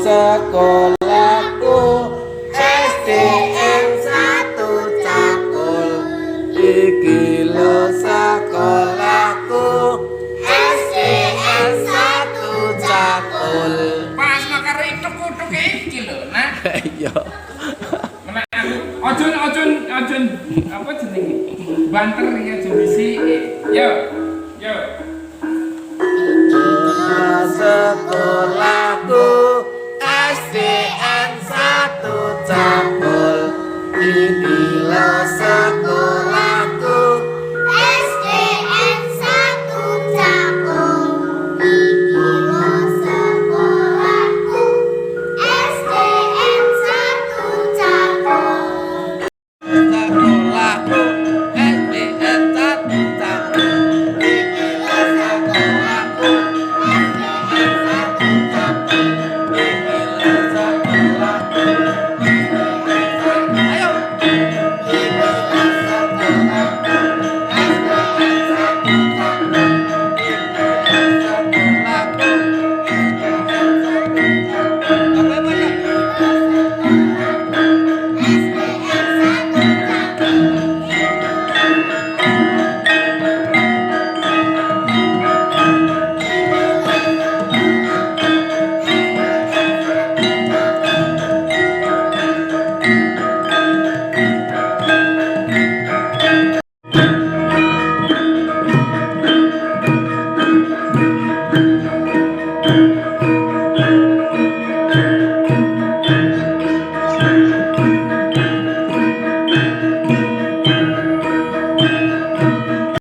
Sekolahku SDN 1 Cakul. Iki lo sekolahku SDN 1 Cakul. Pas makar itu kutuk iki lho, nah. Iya. Menak aku ojon apa jenenge? Banter ya jembisi. Yo. Sekolahku SDN 1 Cakul. Ini